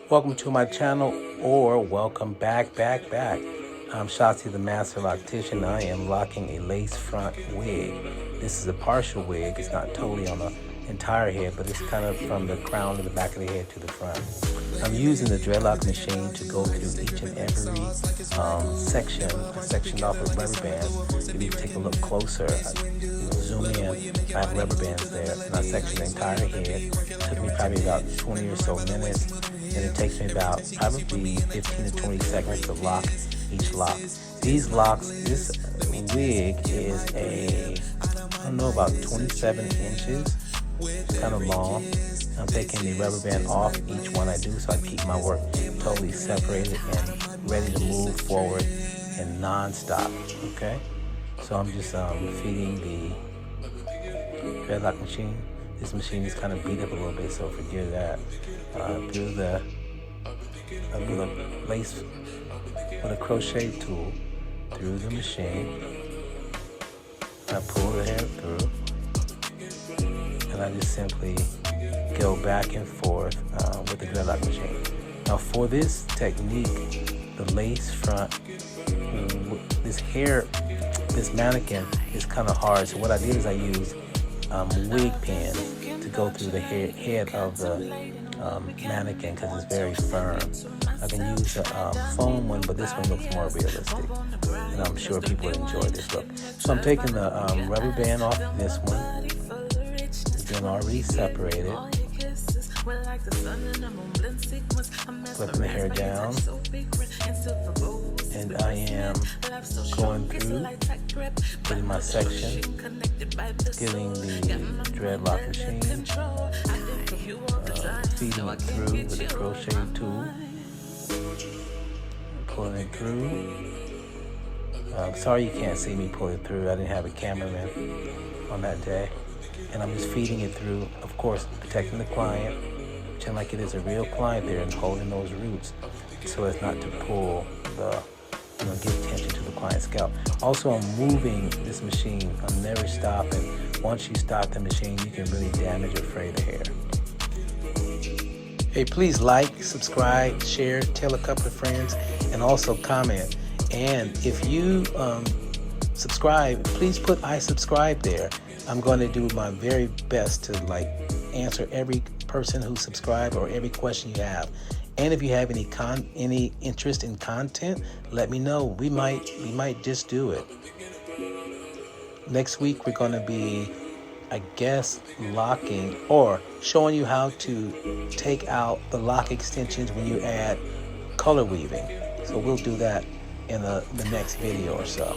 Welcome to my channel, or welcome back. I'm Shotzi, the Master Loctician. I am locking a lace front wig. This is a partial wig. It's not totally on the entire head, but it's kind of from the crown to the back of the head to the front. I'm using the Dreadlock machine to go through each and every section off of rubber bands. If you take a look closer, zoom in, I have rubber bands there, and I section the entire head. It took me probably about 20 or so minutes, and it takes me about probably 15 to 20 seconds to lock each lock. These locks, this wig is I don't know, about 27 inches, kind of long. I'm taking the rubber band off each one I do, so I keep my work totally separated and ready to move forward and non-stop, okay? So I'm just feeding the Dreadlock machine. This machine is kind of beat up a little bit, so forgive that. Through the lace with a crochet tool through the machine. I pull the hair through, and I just simply go back and forth with the Dreadlock machine. Now for this technique, the lace front, this mannequin is kind of hard. So what I did is I used wig pins to go through the head of the mannequin because it's very firm. I can use a foam one, but this one looks more realistic, and I'm sure people would enjoy this look. So I'm taking the rubber band off this one. It's been already separated. Flipping the hair down, and I am going through, getting my section, getting the Dreadlock machine, feeding it through with a crochet tool, pulling it through. Sorry you can't see me pull it through. I didn't have a cameraman on that day. And I'm just feeding it through, of course, protecting the client, pretend like it is a real client there, and holding those roots so as not to pull give tension to the client's scalp. Also, I'm moving this machine. I'm never stopping. Once you stop the machine, you can really damage or fray the hair. Hey, please like, subscribe, share, tell a couple of friends, and also comment. And if you subscribe, please put I subscribe there. I'm going to do my very best to answer every person who subscribed or every question you have. And if you have any interest in content, let me know. We might just do it. Next week we're going to be, I guess, locking or showing you how to take out the lock extensions when you add color weaving. So we'll do that in the next video or so.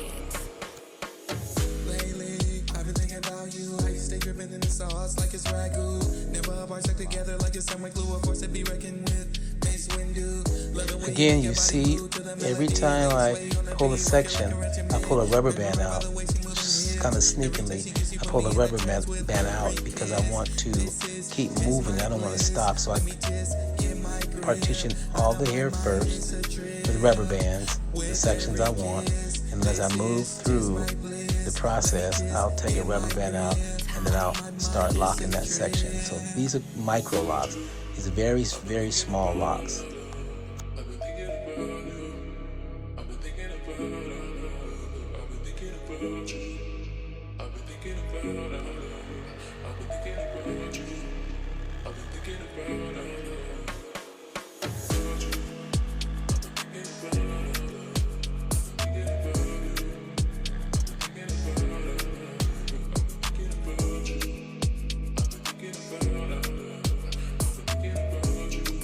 Again, you see, every time I pull a section, I pull a rubber band out, just kind of sneakily. I pull the rubber band out because I want to keep moving. I don't want to stop, so I partition all the hair first with rubber bands, the sections I want, and as I move through the process, I'll take a rubber band out, and then I'll start locking that section. So these are micro locks. These are very, very small locks.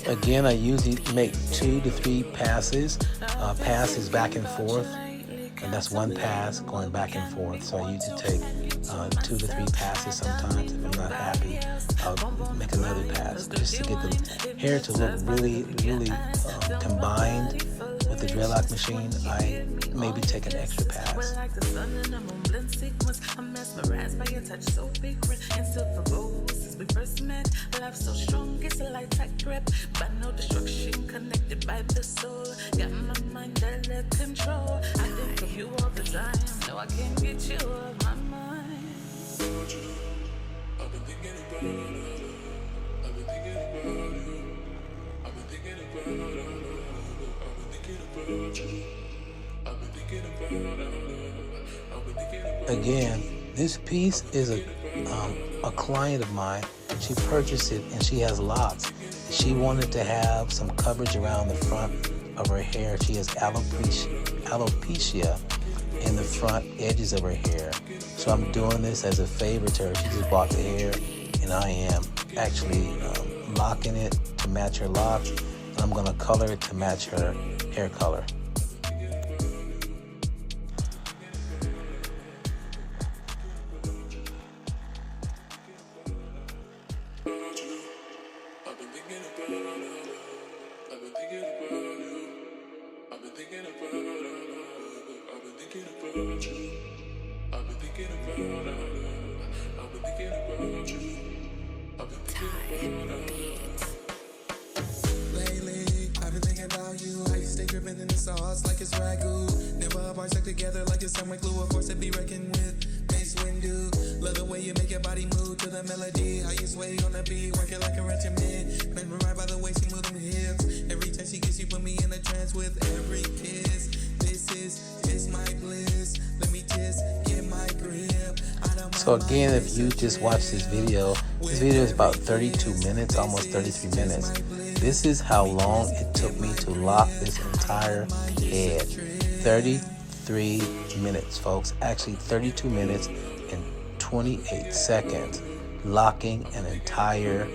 Again, I usually make 2 to 3 passes. Pass is back and forth, and that's one pass going back and forth. So I usually take 2 to 3 passes sometimes. If I'm not happy, I'll make another pass just to get the hair to look really, really combined with the Dreadlock machine. I maybe take an extra pass. We first met, love so strong, it's a light tight grip, but no destruction connected by the soul. Got my mind under control. I think of you all the time. No, I can't get you off my mind. I've been thinking about you. Again, this piece is a client of mine. She purchased it and she has locks. She wanted to have some coverage around the front of her hair. She has alopecia in the front edges of her hair. So I'm doing this as a favor to her. She just bought the hair and I am actually locking it to match her locks. And I'm going to color it to match her hair color. Lately, I've been thinking about you. How you stay dripping in the sauce like it's ragu. Never apart, stuck together like it's summer glue. A force to be reckoned with. Mace Windu. Love the way you make your body move to the melody. How you sway on the beat, working like a regiment. Been right by the way she move them hips. Every time she gets, she put me in a trance with every kiss. This is my bliss. Let me just get my grip. So again, if you just watch this video is about 32 minutes, almost 33 minutes. This is how long it took me to lock this entire head. 33 minutes, folks. Actually, 32 minutes and 28 seconds locking an entire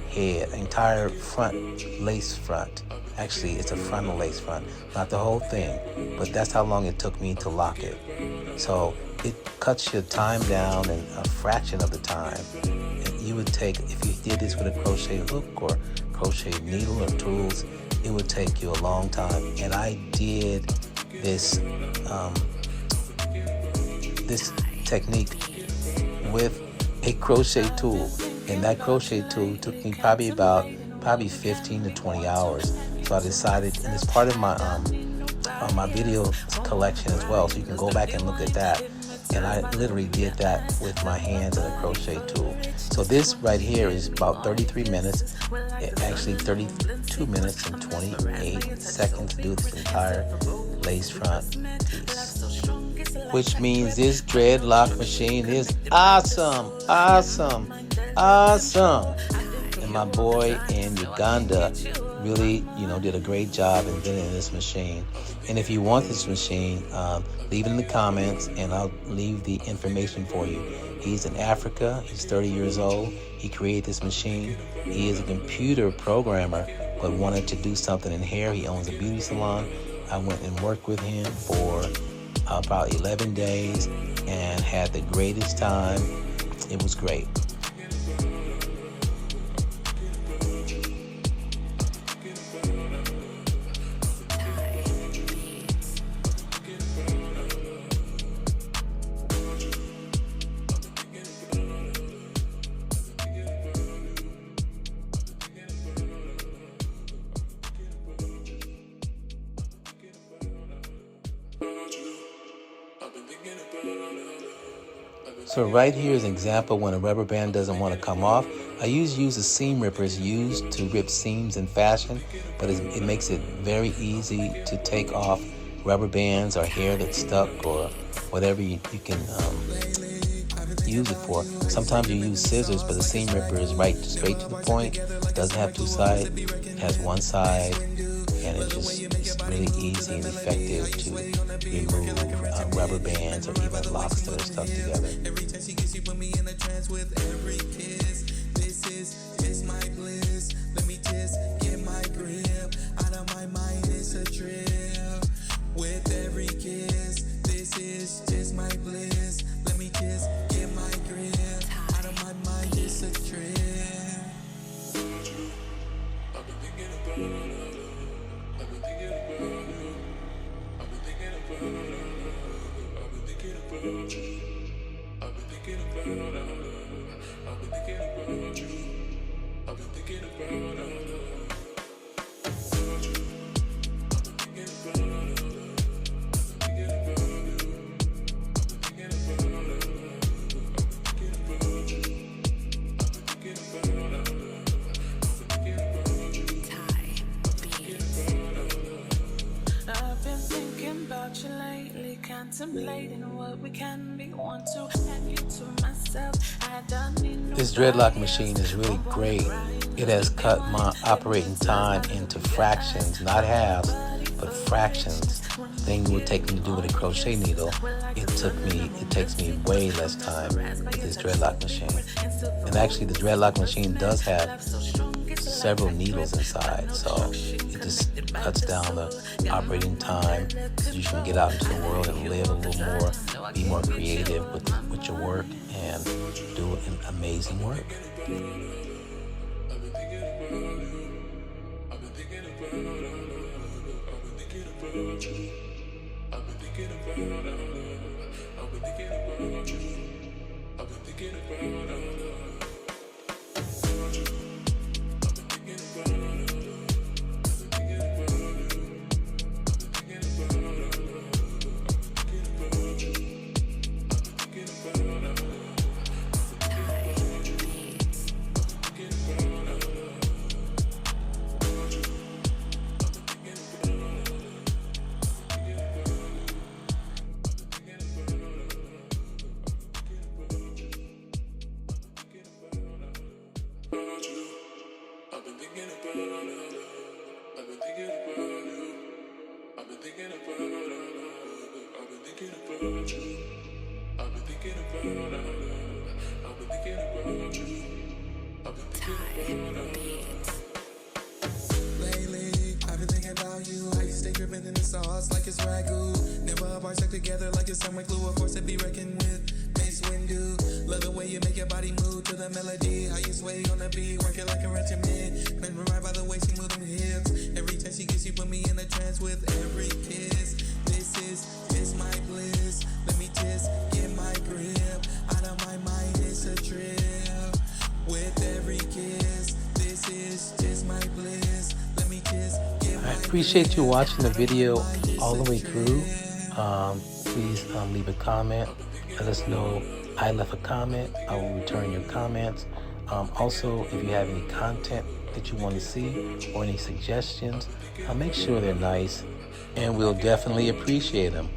head, entire front lace front. Actually, it's a frontal lace front, not the whole thing, but that's how long it took me to lock it. So it cuts your time down in a fraction of the time. And you would take, if you did this with a crochet hook or crochet needle or tools, it would take you a long time. And I did this this technique with a crochet tool, and that crochet tool took me probably 15 to 20 hours. So I decided, and it's part of my my video collection as well, so you can go back and look at that. And I literally did that with my hands and a crochet tool. So this right here is about 33 minutes, actually 32 minutes and 28 seconds to do this entire lace front piece. Which means this dreadlock machine is awesome, awesome, awesome. And my boy in Uganda really, did a great job inventing this machine. And if you want this machine, leave it in the comments and I'll leave the information for you. He's in Africa. He's 30 years old. He created this machine. He is a computer programmer, but wanted to do something in hair. He owns a beauty salon. I went and worked with him for about 11 days and had the greatest time. It was great. So right here is an example when a rubber band doesn't want to come off. I use the seam rippers used to rip seams in fashion, but it makes it very easy to take off rubber bands or hair that's stuck or whatever you can use it for. Sometimes you use scissors, but the seam ripper is right straight to the point. It doesn't have two sides. It has one side, and it's really easy and effective to remove rubber bands or even locks that are stuck together. Every time she gets, she put me in a trance with every kiss. This is my bliss. Let me just get my grip. Out of my mind, it's a trip. With every kiss, this is just my bliss. Let me just get my grip. Out of my mind, it's a trip. I've been thinking about it. I've been thinking about it. I've been thinking about it. I've been thinking about you. This dreadlock machine is really great. It has cut my operating time into fractions, not halves, but fractions. Thing would take me to do with a crochet needle. It takes me way less time with this dreadlock machine. And actually the dreadlock machine does have several needles inside, so it just cuts down the operating time so you can get out into the world and live a little more, be more creative with your work and do an amazing work. Lately, I've been thinking about you. How you stay dripping in the sauce like it's ragu. Never a bar stuck together like it's summer glue. A force to be reckoned with. Mace Windu. Love the way you make your body move to the melody. How you sway on the beat, work it like a regiment. Mesmerized by the way she move them hips. Every time she gets, you put me in a trance with every kiss. This is my bliss. Let me just get my grip. Out of my mind, it's a trip. With every kiss, this is just my bliss. Let me just get my I appreciate you watching the video all the way through. Please leave a comment. Let us know I left a comment. I will return your comments. Also, if you have any content that you want to see or any suggestions, make sure they're nice, and we'll definitely appreciate them.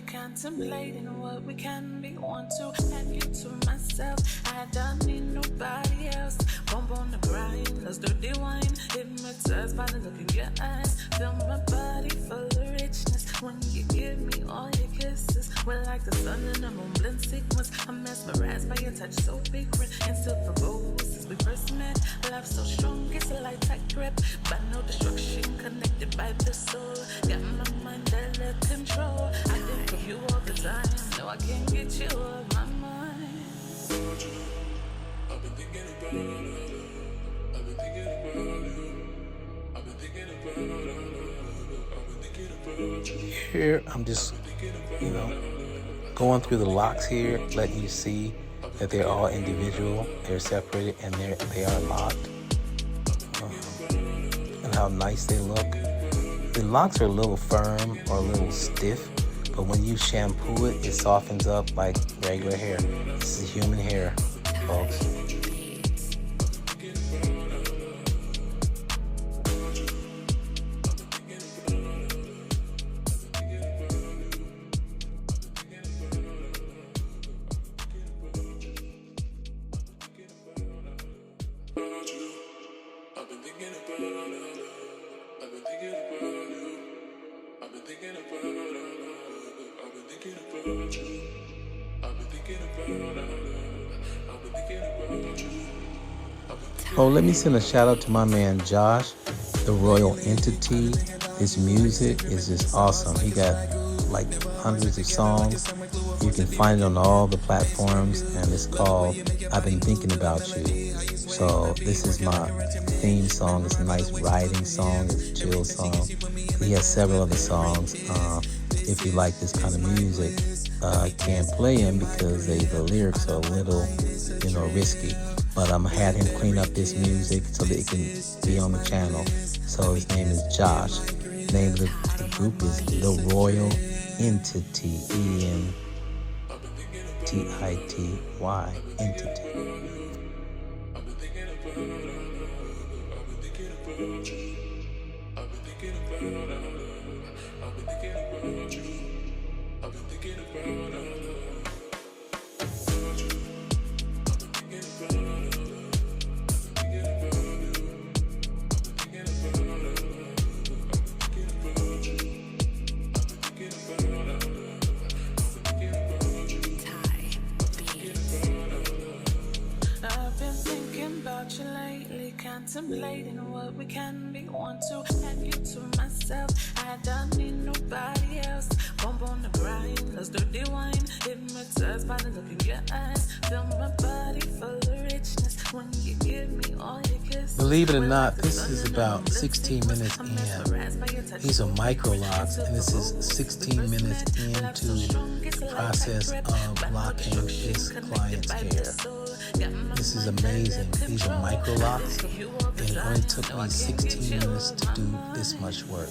Contemplating what we can be, want to have you to myself. I don't need nobody else. Bump on the grind, let's dirty wine. Hypnotized by the look in your eyes. Feel my body full of richness when you give me all your kisses. We're like the sun and the moon blend sequence. I'm mesmerized by your touch, so frequent and still proposed since we first met. Love so strong, it's a light tight grip, but no destruction connected by the soul. Got my mind under control. I think of you all the time. No, I can't get you off my mind. I've been thinking about you. I've been thinking about you. I've been thinking about you. I've been thinking about you. Here, I'm just, going through the locks here, letting you see that they're all individual, they're separated, and they are locked. And how nice they look. The locks are a little firm or a little stiff, but when you shampoo it, it softens up like regular hair. This is human hair, folks. Oh, let me send a shout out to my man Josh, the Royal Entity. His music is just awesome. He got like hundreds of songs. You can find it on all the platforms, and it's called I've Been Thinking About You. So this is my theme song. It's a nice riding song. It's a chill song. He has several other songs. If you like this kind of music, I can't play them because the lyrics are a little, risky. but I'm had him clean up his music so that it can be on the channel. So his name is Josh. The name of the group is The Royal Entity, E-N-T-I-T-Y, Entity. Contemplating what we can be, want to have you to myself. I don't need nobody else. Bump on the grind, let's dirty wine. Hypnotized by the look in your eyes. Feel my body full of richness when you give me all your kisses. Believe it or not, this is about 16 minutes in. These are micro locks, and this is 16 minutes into the process of locking this client's hair. This is amazing. These are micro locks, and it only took me 16 minutes to do this much work.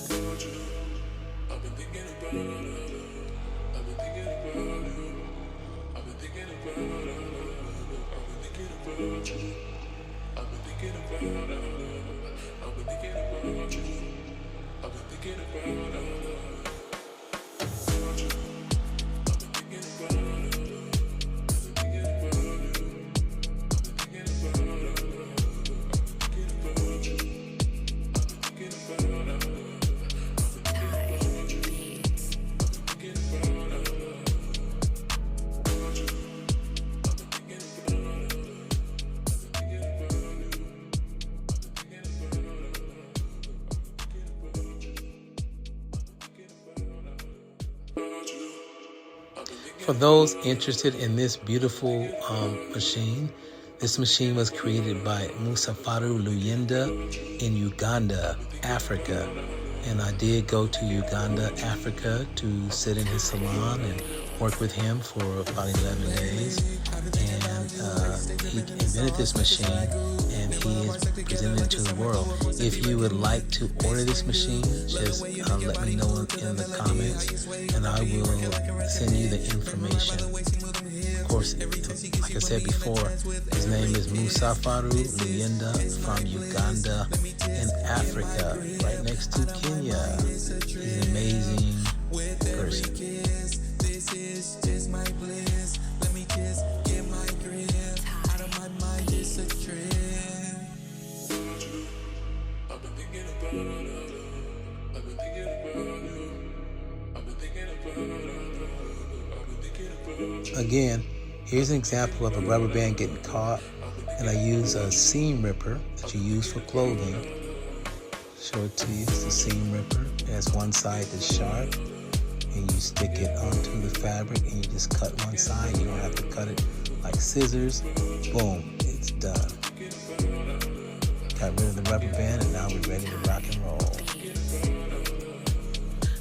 For those interested in this beautiful machine, this machine was created by Musafaru Luyenda in Uganda, Africa. And I did go to Uganda, Africa to sit in his salon and work with him for about 11 days. And he invented this machine, and he is presenting it to the world. If you would like to order this machine, just let me know in the comments, and I will send you the information. Of course, like I said before, his name is Musafaru Luyenda from Uganda in Africa, right next to Kenya. He's an amazing person. This is just my bliss. Let me just get my grip. Out of my mind, it's a trip. I've been thinking about you. I've been thinking about you. I've been thinking about you. Again, here's an example of a rubber band getting caught, and I use a seam ripper that you use for clothing. Show it to you. It's a seam ripper. It has one side that's sharp, and you stick it onto the fabric, and you just cut one side. You don't have to cut it like scissors. Boom, it's done. Got rid of the rubber band, and now we're ready to rock and roll.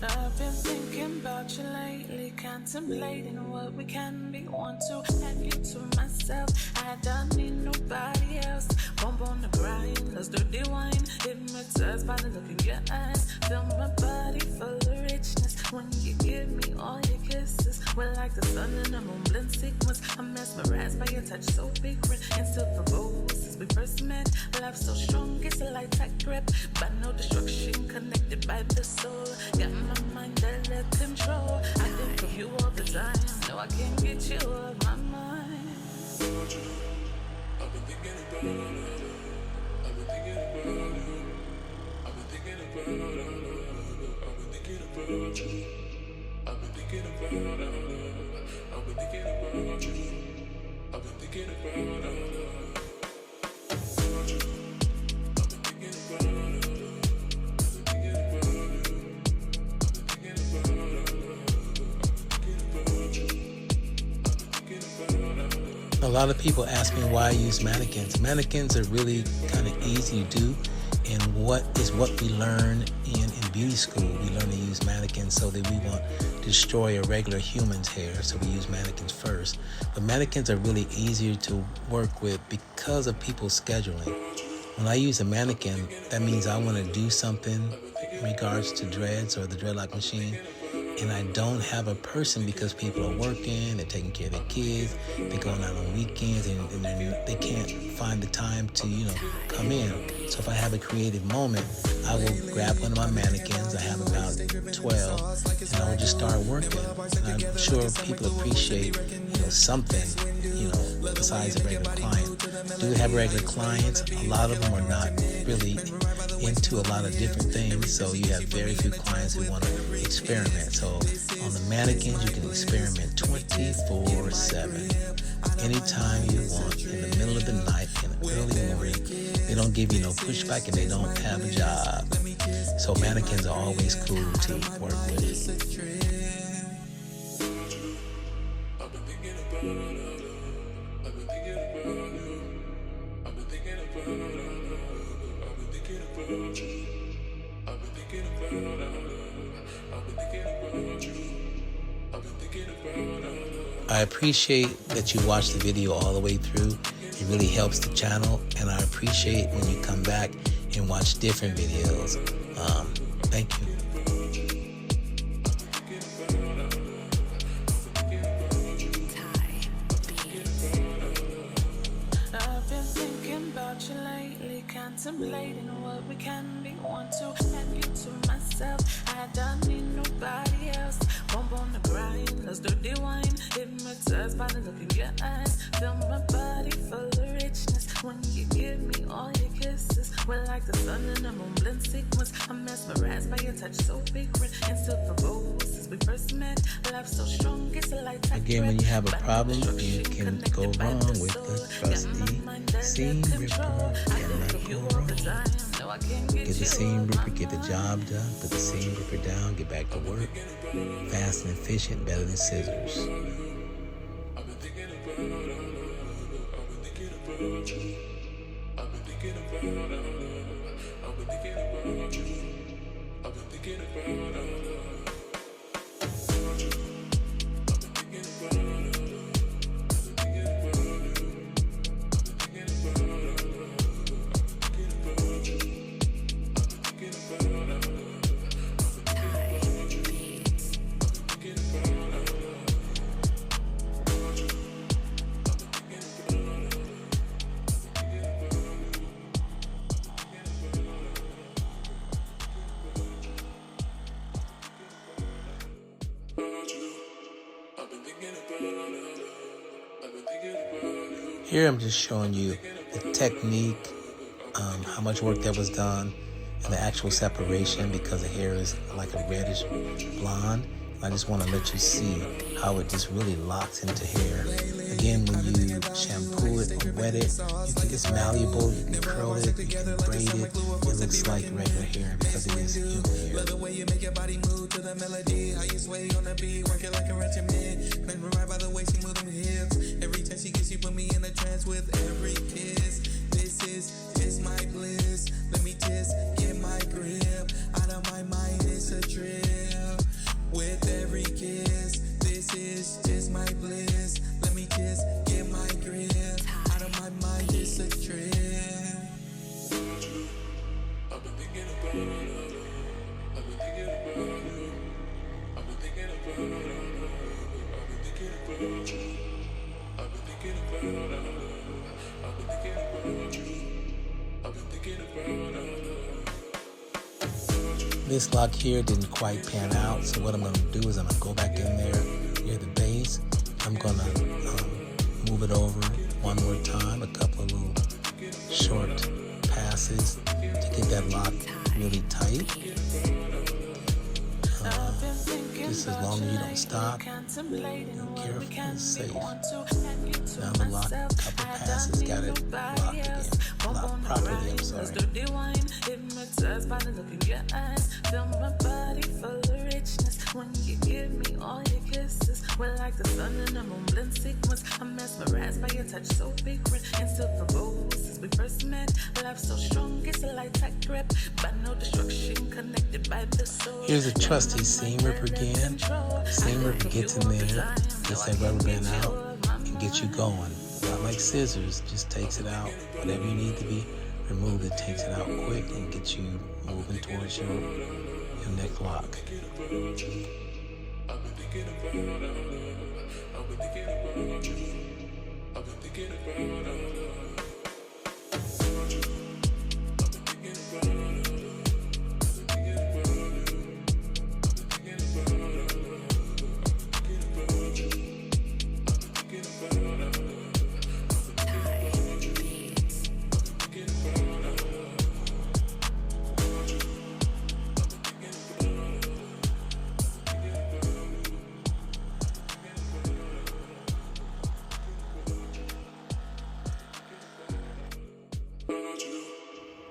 I've been thinking about you lately, contemplating what we can be, want to have you to myself. I don't need nobody else. Bump on the grind, let's dirty wine. Hypnotized by the look in your eyes. Feel my body full of richness when you give me all your kisses. We're like the sun and the moon blend sequence. I'm mesmerized by your touch so frequent and still provoked since we first met. Love so strong, it's a light tight grip, but no destruction connected by the soul. Got my mind under control. I think of you all the time. No, I can't get you off my mind. I've been thinking about you. I've been thinking about you. I've been thinking about you. I've been thinking about you. I've been thinking about you. I've been thinking about you. I've been thinking about you. A lot of people ask me why I use mannequins. Mannequins are really kind of easy to do, and what we learn in beauty school, we learn to use mannequins so that we won't destroy a regular human's hair, so we use mannequins first. But mannequins are really easier to work with because of people's scheduling. When I use a mannequin, that means I want to do something in regards to dreads or the dreadlock machine, and I don't have a person because people are working, they're taking care of their kids, they're going out on weekends, and they can't find the time to, come in. So if I have a creative moment, I will grab one of my mannequins. I have about 12, and I will just start working. And I'm sure people appreciate, something, besides a regular client. I do have regular clients. A lot of them are not really into a lot of different things, so you have very few clients who want to experiment. So on the mannequins, you can experiment 24/7, anytime you want, in the middle of the night, in the early morning. They don't give you no pushback, and they don't have a job. So mannequins are always cool to work with. I appreciate that you watch the video all the way through. It really helps the channel, and I appreciate when you come back and watch different videos. Thank you. I've been thinking about you lately, contemplating what we can be. Want to have you to myself. I don't need nobody else. Bump on the grind, let's dirty wine. Hypnotized by the look in your eyes. Feel my body full of richness when you give me all your kisses. We're like the sun and the moon blend sequence. I'm mesmerized by your touch, so frequent and still provoked since we first met. Love so strong, it's a light. Again, when you have a problem, you can go wrong with the trusty seam ripper. Cannot go wrong. Get the seam ripper, get the job done, put the seam ripper down, get back to work. Fast and efficient, better than scissors. Here I'm just showing you the technique, how much work that was done, and the actual separation, because the hair is like a reddish blonde. I just want to let you see how it just really locks into hair. Again, when you shampoo it or wet it, it's malleable, you can curl it, you can braid it. It looks like regular hair because it is human hair. Love the way you make your body move to the melody. How you sway on the beat, working like a regiment. Mesmerized by the way she move them hips. Every time she gets, she put me in a trance with every kiss. This is my bliss. Let me just get my grip. Out of my mind, it's a trip. With every kiss, this is just my bliss. Let me just get my grip. Out of my mind, it's a trip. I've been thinking about it. I've been thinking about it. I've been thinking about it. I've been thinking about you. I've been thinking about it. I've been thinking about you. I've been thinking about it. This lock here didn't quite pan out, so what I'm going to do is I'm going to go back in there near the base. I'm going to move it over one more time, a couple of little short passes to get that lock really tight. Just as long as you don't stop, be careful and safe. Now the lock, a couple passes, got it locked again. Locked properly, I'm sorry. Hypnotized by the look in your eyes. Feel my body full of richness when you give me all your kisses. We're like the sun and the moon blend sequence. I'm mesmerized by your touch so frequent and still provoke since we first met. Love so strong, it's a light tight grip, but no destruction connected by the soul. Here's a trusty seam ripper again. Seam ripper gets in there, gets that rubber band out, and gets you going. Not like scissors, just takes it out. Whatever you need to be removed, it takes it out quick and gets you moving towards your neck lock.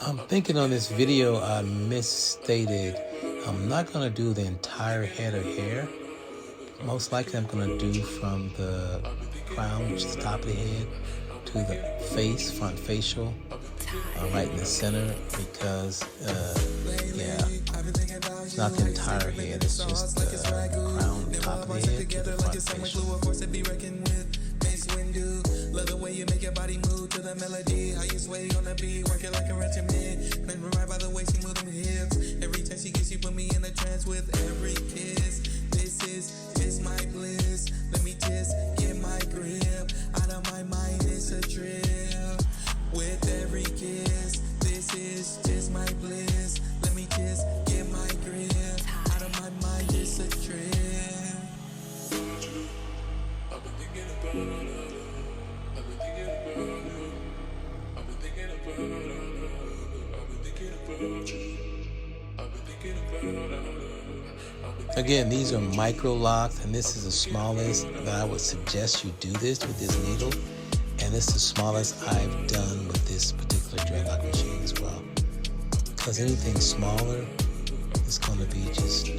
I'm thinking on this video I misstated. I'm not going to do the entire head of hair. Most likely I'm going to do from the crown, which is the top of the head, to the face, front facial, right in the center, because, it's not the entire head, it's just the crown, top of the head, to the front facial. Love the way you make your body move to the melody. How you sway on the beat, work it like a regimen. Mesmerized by the way she move them hips. Every time she gets you, put me in a trance with every kiss. This is my bliss. Let me just get my grip. Out of my mind, it's a trip. With every kiss, this is just my bliss. Let me just get my grip. Out of my mind, it's a trip. I've been thinking about it. Again, these are micro locks, and this is the smallest that I would suggest you do this with this needle. And this is the smallest I've done with this particular dreadlock machine as well. Because anything smaller is going to be just,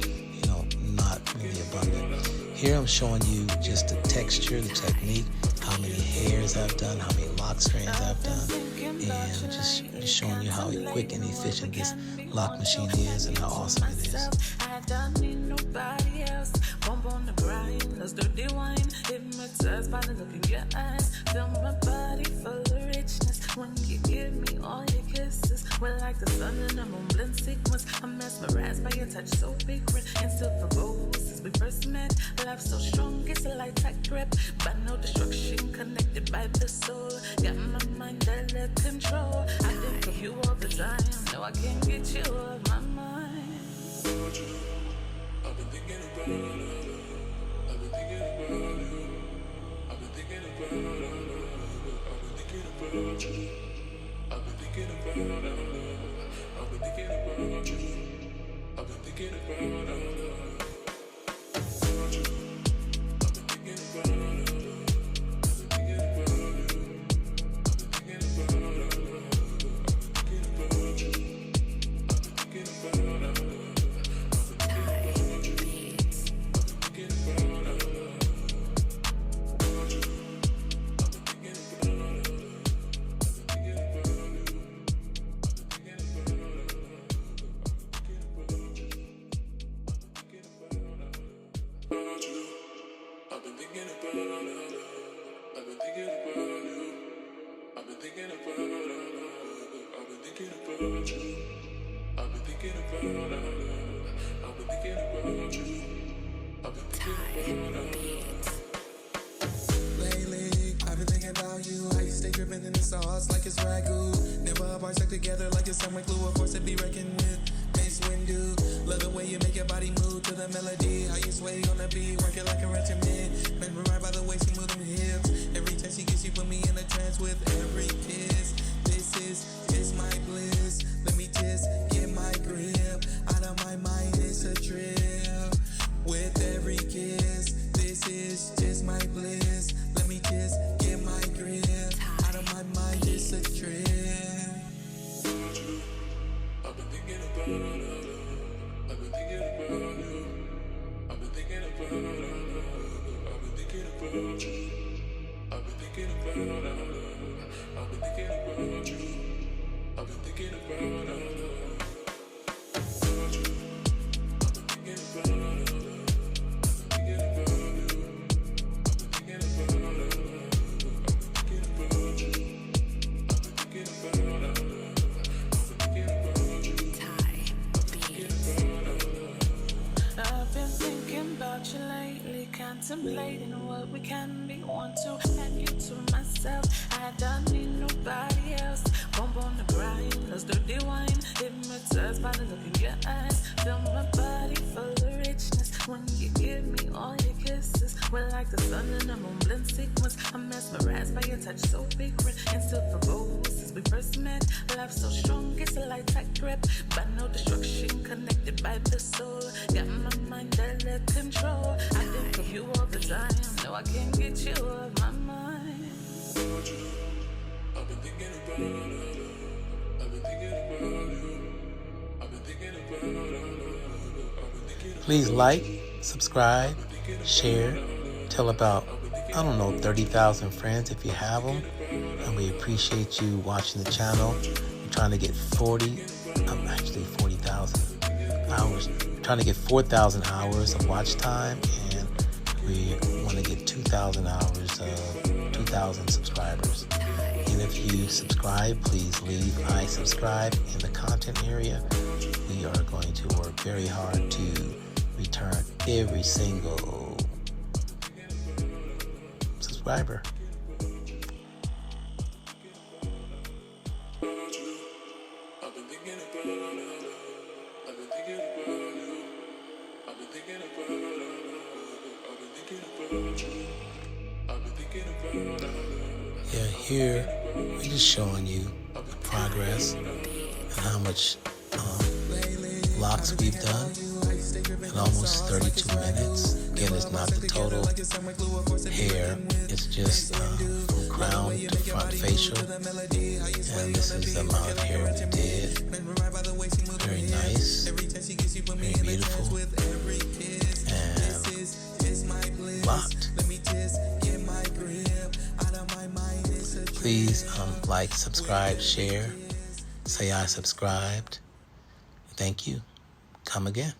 not really abundant. Here I'm showing you just the texture, the technique, how many hairs I've done, how many lock strands I've done, and just showing you how quick and efficient this lock machine is and how awesome it is. I don't need nobody else. Bump on the grind, let's dirty wine. Hypnotized by the look in your eyes. Feel my body full of richness when you give me all your kisses. We're like the sun and the moon blend sequence. I'm mesmerized by your touch so frequent and still provoke since we first met. Love so strong, it's a light tight grip, but no destruction connected by the soul. Got my mind under control. I think of you all the time. No, I can't get you off my mind. I've been thinking about it. I've been thinking about you. I've been thinking about it. I've been thinking about you. I've been thinking about it. I've been thinking about you. I've been thinking about it. Lately, I've been thinking about you. How you stay dripping in the sauce like it's ragu. Never apart, stuck together like it's somewhere glue. A force to be reckoned with. Mace Windu. Love the way you make your body move to the melody. How you sway on the beat, work it like a regimen. Mesmerized by the way she move them hips. Every time she gets you, put me in a trance with every kiss. This is my bliss. Let me just get my grip. Out of my mind, it's a trip. With every kiss, this is just my bliss. Let me just get my grip. Out of my mind, it's a trip. I've been thinking about it. I've been thinking about you. I've been I've been thinking about you lately, contemplating what we can be. Want to have you to myself. I don't need nobody else. Bump on the grind, let's dirty wine. Hypnotized by the look in your eyes. Feel my body full of richness when you give me all your kisses. We're like the sun and the moon blend sequence. I'm mesmerized by your touch so frequent and still proposed since we first met. Love so strong, it's a light tight grip, but no destruction connected by the soul. Got my mind under control. I think of you all the time. No, I can't get you off my mind. I've been thinking about you. I've been thinking about you. I've been thinking about you. Please like, subscribe, share, tell about, 30,000 friends if you have them. And we appreciate you watching the channel. We're trying to get 40,000 hours. We're trying to get 4,000 hours of watch time, and we want to get 2,000 hours of 2,000 subscribers. And if you subscribe, please leave I subscribe in the content area. We are going to work very hard to return every single subscriber. I've been thinking about you. I've been thinking about you. I've been thinking about you. I've been thinking about you. I've been thinking about you. Yeah, here we're just showing you the progress and how much locks we've done in almost 32 minutes. Again, it's not the total hair, it's just from crown to front facial. And this is the amount of hair we did. Very nice, very beautiful, and locked. Please like, subscribe, share, say I subscribed. Thank you. Come again.